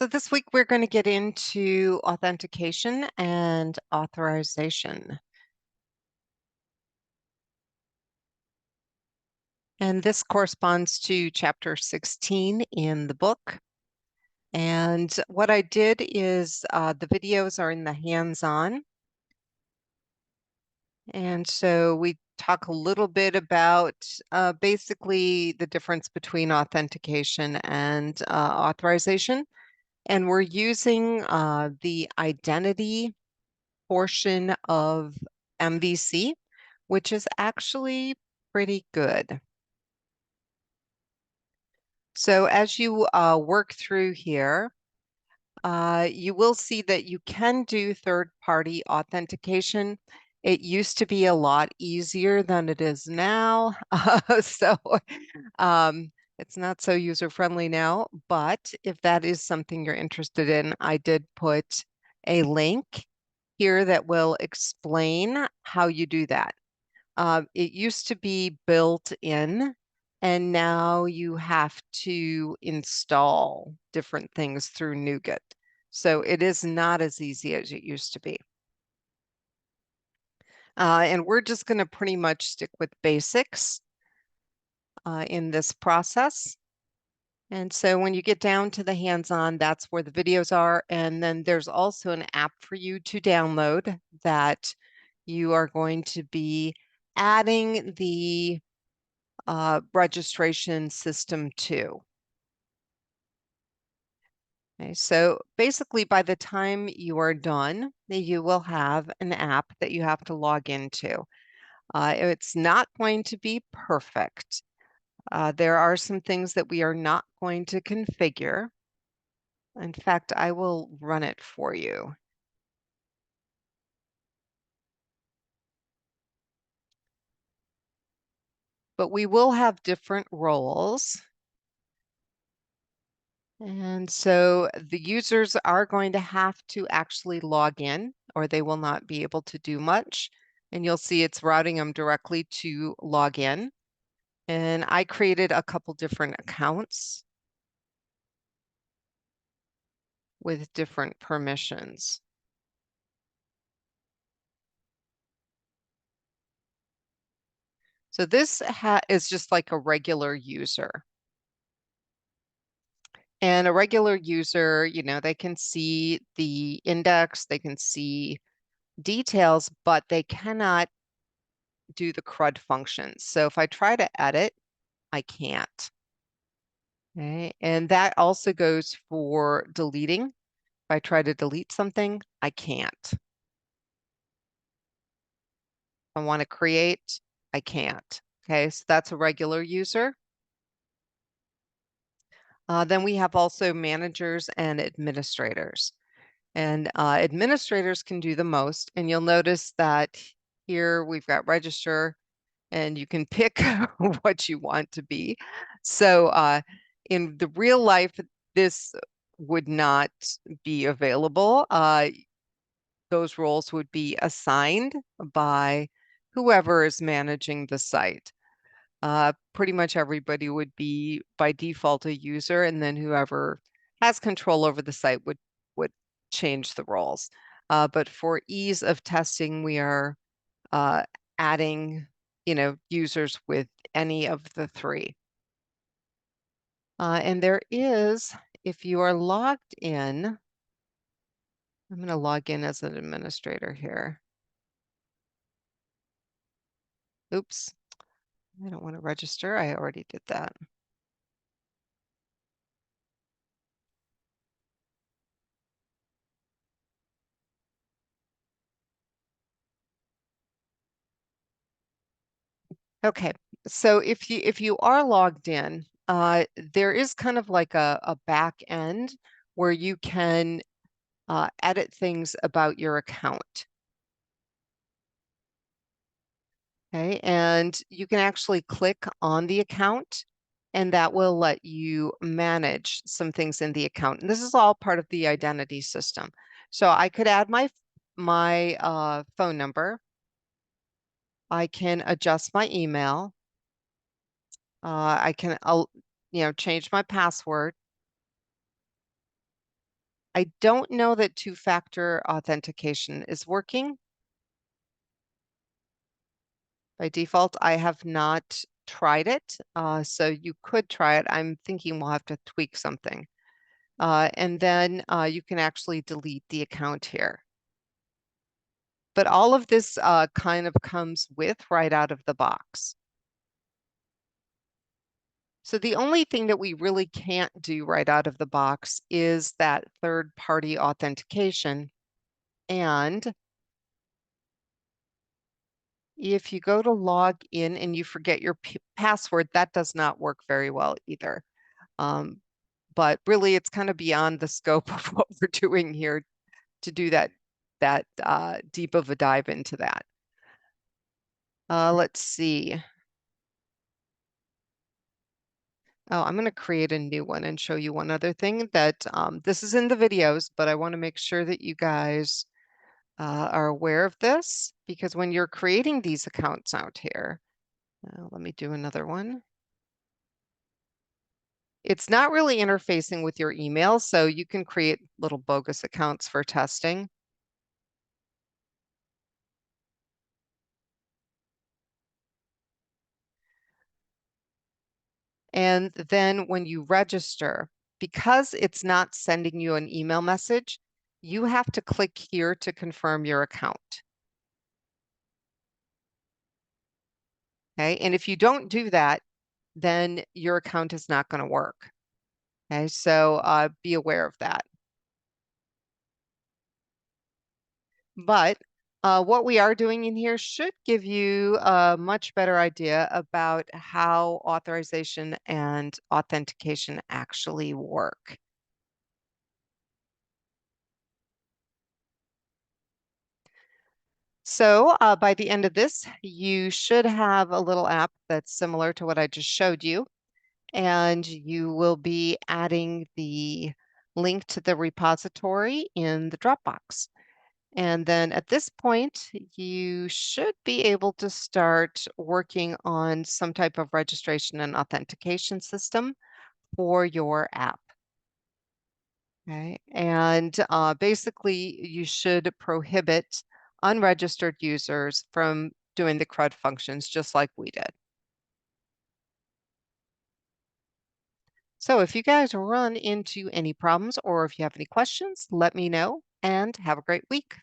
So this week we're going to get into authentication and authorization. And this corresponds to chapter 16 in the book. And what I did is the videos are in the hands-on. And so we talk a little bit about basically the difference between authentication and authorization. And we're using the identity portion of MVC, which is actually pretty good. So as you work through here, you will see that you can do third-party authentication. It used to be a lot easier than it is now. So it's not so user-friendly now, but if that is something you're interested in, I did put a link here that will explain how you do that. It used to be built in, and now you have to install different things through NuGet. So it is not as easy as it used to be. And we're just going to pretty much stick with basics in this process. And so when you get down to the hands-on, that's where the videos are. And then there's also an app for you to download that you are going to be adding the registration system to. Okay, so basically by the time you are done, you will have an app that you have to log into. It's not going to be perfect. There are some things that we are not going to configure. In fact, I will run it for you. But we will have different roles. And so the users are going to have to actually log in, or they will not be able to do much. And you'll see it's routing them directly to log in. And I created a couple different accounts with different permissions. So this is just like a regular user. And a regular user, you know, they can see the index, they can see details, but they cannot do the CRUD functions. So if I try to edit, I can't. Okay, and that also goes for deleting. If I try to delete something, I can't. If I want to create, I can't. Okay, so that's a regular user. Then we have also managers and administrators. And administrators can do the most. And you'll notice that here we've got register, and you can pick what you want to be. So in the real life, this would not be available. Those roles would be assigned by whoever is managing the site. Pretty much everybody would be by default a user, and then whoever has control over the site would change the roles. But for ease of testing, we are adding, you know, users with any of the three. And there is, if you are logged in, I'm going to log in as an administrator here. Oops, I don't want to register. I already did that. Okay, so if you are logged in, there is kind of like a back end where you can edit things about your account. Okay, and you can actually click on the account, and that will let you manage some things in the account. And this is all part of the identity system. So I could add my phone number. I can adjust my email. I can, you know, change my password. I don't know that two-factor authentication is working. By default, I have not tried it, so you could try it. I'm thinking we'll have to tweak something. And then you can actually delete the account here. But all of this kind of comes with right out of the box. So the only thing that we really can't do right out of the box is that third-party authentication. And if you go to log in and you forget your password, that does not work very well either. But really, it's kind of beyond the scope of what we're doing here to do that deep of a dive into that. Let's see. Oh, I'm going to create a new one and show you one other thing that this is in the videos, but I want to make sure that you guys are aware of this, because when you're creating these accounts out here, let me do another one. It's not really interfacing with your email, so you can create little bogus accounts for testing. And then when you register, because it's not sending you an email message, you have to click here to confirm your account. Okay, and if you don't do that, then your account is not going to work. Okay, so be aware of that. But what we are doing in here should give you a much better idea about how authorization and authentication actually work. So by the end of this, you should have a little app that's similar to what I just showed you, and you will be adding the link to the repository in the Dropbox. And then at this point, you should be able to start working on some type of registration and authentication system for your app. Okay, and basically you should prohibit unregistered users from doing the CRUD functions just like we did. So if you guys run into any problems or if you have any questions, let me know and have a great week.